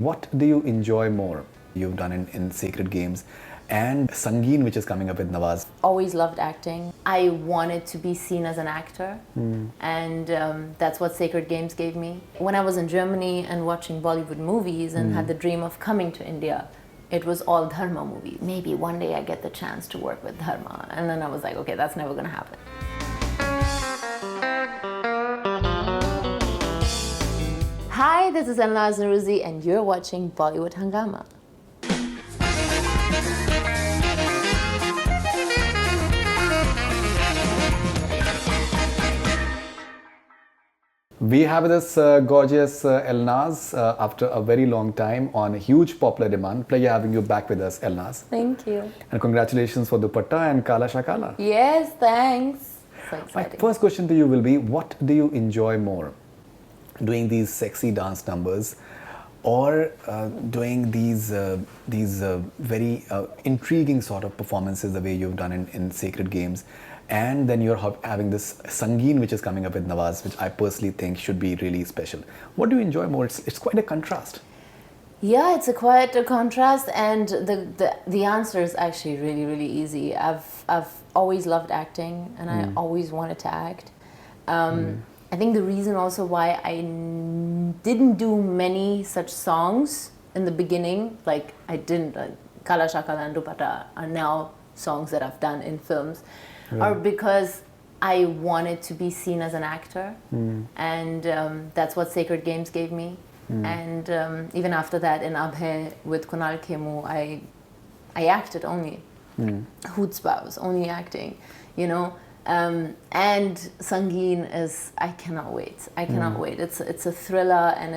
What do you enjoy more? You've done in Sacred Games and Sangeet, which is coming up with Nawaz. Always loved acting. I wanted to be seen as an actor, and that's what Sacred Games gave me. When I was in Germany and watching Bollywood movies and had the dream of coming to India, it was all Dharma movies. Maybe one day I get the chance to work with Dharma, and then I was like, okay, that's never gonna happen. Hi, this is Elnaaz Norouzi, and you're watching Bollywood Hungama. We have this gorgeous Elnaaz after a very long time on huge popular demand. Pleasure having you back with us, Elnaaz. Thank you. And congratulations for Duppata and Sha Kala. Yes, thanks. So My exciting. first question to you will be, what do you enjoy more? Doing these sexy dance numbers or doing these very intriguing sort of performances the way you've done in Sacred Games, and then you're having this Sangeet which is coming up with Nawaz, which I personally think should be really special. What do you enjoy more? It's quite a contrast. Yeah, it's quite a contrast, and the answer is actually really easy. I've always loved acting, and I always wanted to act. I think the reason also why I didn't do many such songs in the beginning, like I didn't, Sha Kala and Duppata are now songs that I've done in films, are because I wanted to be seen as an actor, and that's what Sacred Games gave me. And even after that in Abhay with Kunal Khemu, I acted only. Hutzpah was only acting, you know. And Sangeet is, I cannot wait. I cannot wait. It's a thriller, and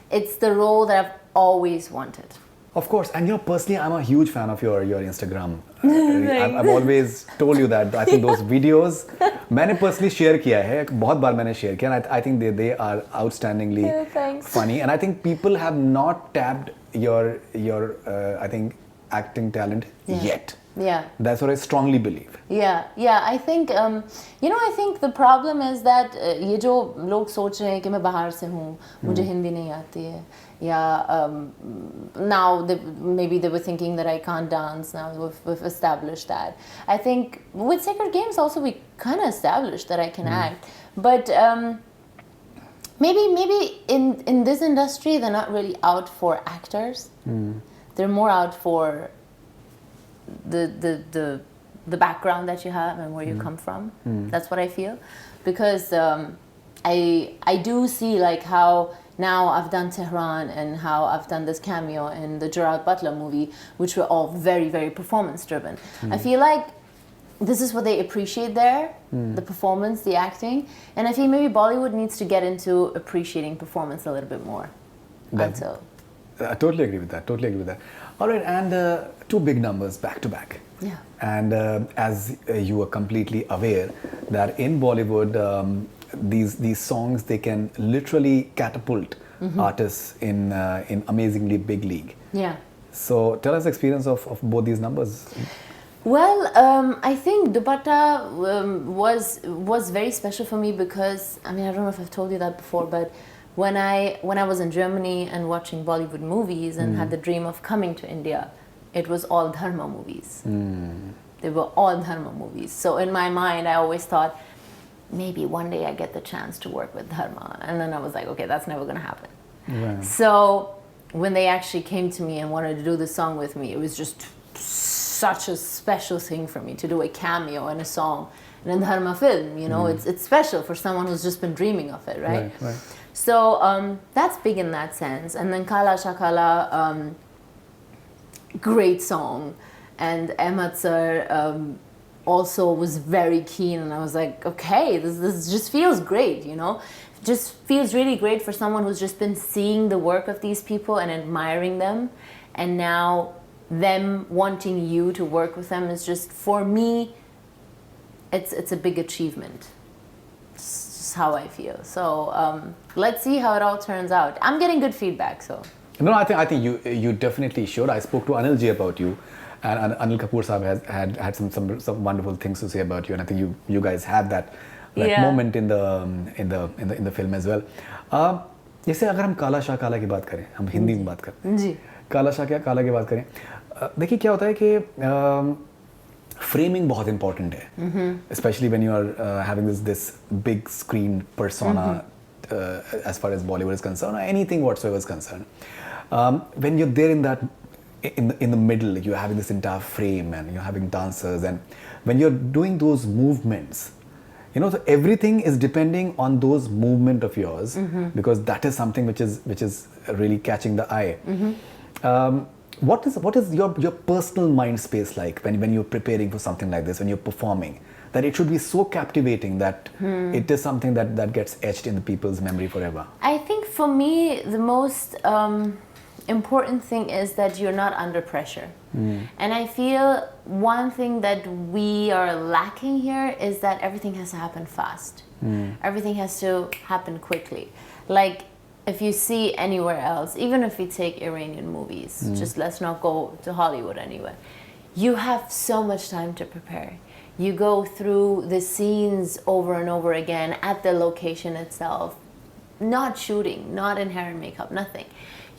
it's the role that I've always wanted. Of course, and you know, personally, I'm a huge fan of your Instagram. I've always told you that. I think those videos, मैंने personally share किया है, बहुत बार मैंने share किया, and I think they are outstandingly funny, and I think people have not tapped your I think acting talent yet. Yeah. That's what I strongly believe. Yeah. I think I think the problem is that ये जो लोग सोच रहे हैं कि मैं बाहर से हूँ, मुझे हिंदी नहीं आती है, या now maybe they were thinking that I can't dance. Now we've established that. I think with Sacred Games also we kind of established that I can act, but maybe in this industry they're not really out for actors. They're more out for the background that you have and where you come from. That's what I feel, because I do see like how now I've done Tehran and how I've done this cameo in the Gerard Butler movie, which were all very performance driven. I feel like this is what they appreciate there, the performance, the acting, and I feel maybe Bollywood needs to get into appreciating performance a little bit more. I totally agree with that. All right, and two big numbers back to back. Yeah. And as you are completely aware that in Bollywood, these songs, they can literally catapult artists in amazingly big league. Yeah. So tell us the experience of both these numbers. Well, I think Duppata was very special for me because, I mean, I don't know if I've told you that before, but when I was in Germany and watching Bollywood movies and had the dream of coming to India, it was all Dharma movies. They were all Dharma movies. So in my mind, I always thought, maybe one day I get the chance to work with Dharma. And then I was like, okay, that's never gonna happen. Right. So when they actually came to me and wanted to do the song with me, it was just such a special thing for me to do a cameo in a song in a Dharma film. You know, it's special for someone who's just been dreaming of it, right? Right. So that's big in that sense. And then Sha Kala, great song. And Ahmed sir also was very keen, and I was like, okay, this just feels great, you know? Just feels really great for someone who's just been seeing the work of these people and admiring them, and now them wanting you to work with them is just, for me, it's a big achievement. It's just how I feel. So let's see how it all turns out. I'm getting good feedback, so. No, I think you definitely should. I spoke to Anil ji about you, and Anil Kapoor Saab has had some wonderful things to say about you, and I think you guys had that moment in the film as well. जैसे अगर हम काला शाह काला की बात करें, हम हिंदी में बात करें जी काला शाह क्या काला की बात करें, देखिए क्या होता है कि फ्रेमिंग बहुत इंपॉर्टेंट है, especially when you are having this big screen persona as far as Bollywood is concerned or anything whatsoever is concerned. When you're there in that in the middle, you're having this entire frame and you're having dancers, and when you're doing those movements, you know, so everything is depending on those movement of yours, because that is something which is really catching the eye. What is your personal mind space like when you're preparing for something like this, when you're performing, that it should be so captivating that it is something that gets etched in the people's memory forever? I think for me the most important thing is that you're not under pressure. And I feel one thing that we are lacking here is that everything has to happen fast. Everything has to happen quickly. Like if you see anywhere else, even if we take Iranian movies, just let's not go to Hollywood anyway, you have so much time to prepare. You go through the scenes over and over again at the location itself, not shooting, not in hair and makeup, nothing.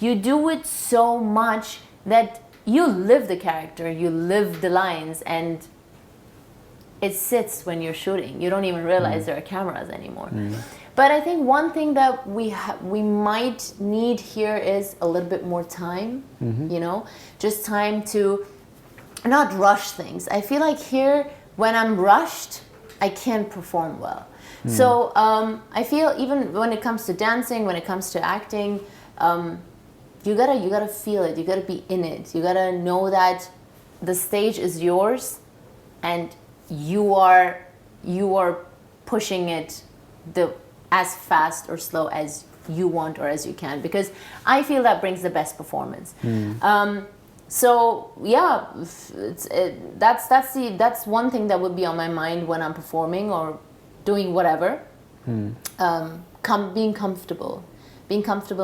You do it so much that you live the character, you live the lines, and it sits when you're shooting. You don't even realize there are cameras anymore. But I think one thing that we might need here is a little bit more time, you know, just time to not rush things. I feel like here, when I'm rushed, I can't perform well. So I feel even when it comes to dancing, when it comes to acting, you gotta feel it. You gotta be in it. You gotta know that the stage is yours, and you are pushing it as fast or slow as you want or as you can, because I feel that brings the best performance. So yeah, that's one thing that would be on my mind when I'm performing or doing whatever. Being comfortable in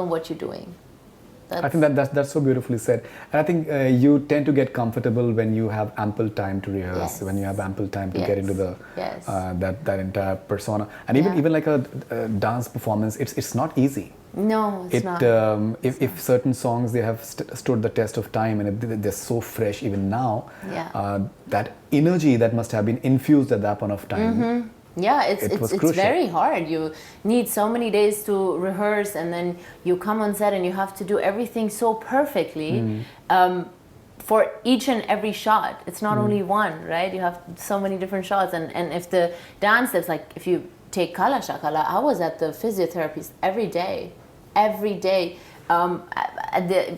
what you're doing. I think that's so beautifully said. And I think you tend to get comfortable when you have ample time to rehearse, when you have ample time to get into the that entire persona. And even like a dance performance, it's not easy. No, it's not. If certain songs, they have stood the test of time, and they're so fresh even now, that energy that must have been infused at that point of time. Yeah, it's very hard. You need so many days to rehearse, and then you come on set and you have to do everything so perfectly for each and every shot. It's not only one, right? You have so many different shots, and if the dance steps, like if you take Kala Sha Kala, I was at the physiotherapist every day.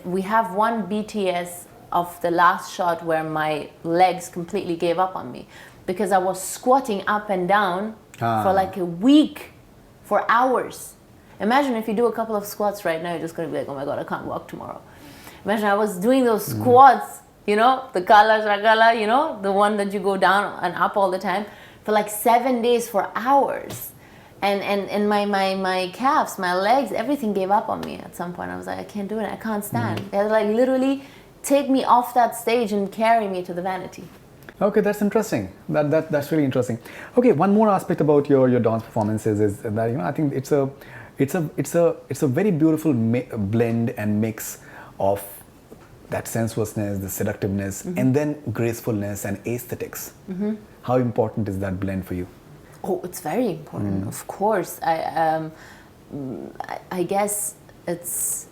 We have one BTS of the last shot where my legs completely gave up on me, because I was squatting up and down for like a week, for hours. Imagine if you do a couple of squats right now, you're just going to be like, oh my God, I can't walk tomorrow. Imagine I was doing those squats, you know, the Kala Shakala, you know, the one that you go down and up all the time, for like 7 days, for hours. And my calves, my legs, everything gave up on me at some point. I was like, I can't do it, I can't stand. They had to like literally take me off that stage and carry me to the vanity. Okay, that's interesting. That's really interesting. Okay, one more aspect about your dance performances is that, you know, I think it's a very beautiful blend and mix of that sensuousness, the seductiveness, and then gracefulness and aesthetics. How important is that blend for you? Oh, it's very important. Of course, I guess it's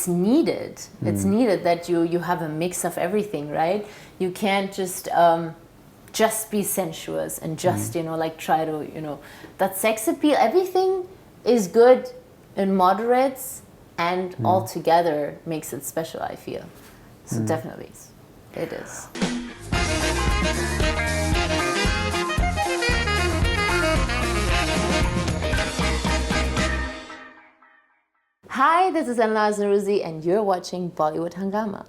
needed. It's needed that you have a mix of everything, right? You can't just be sensuous and just, you know, like try to, you know, that sex appeal. Everything is good in moderates, and all together makes it special, I feel. So definitely, it is. Hi, this is Elnaaz Norouzi, and you're watching Bollywood Hungama.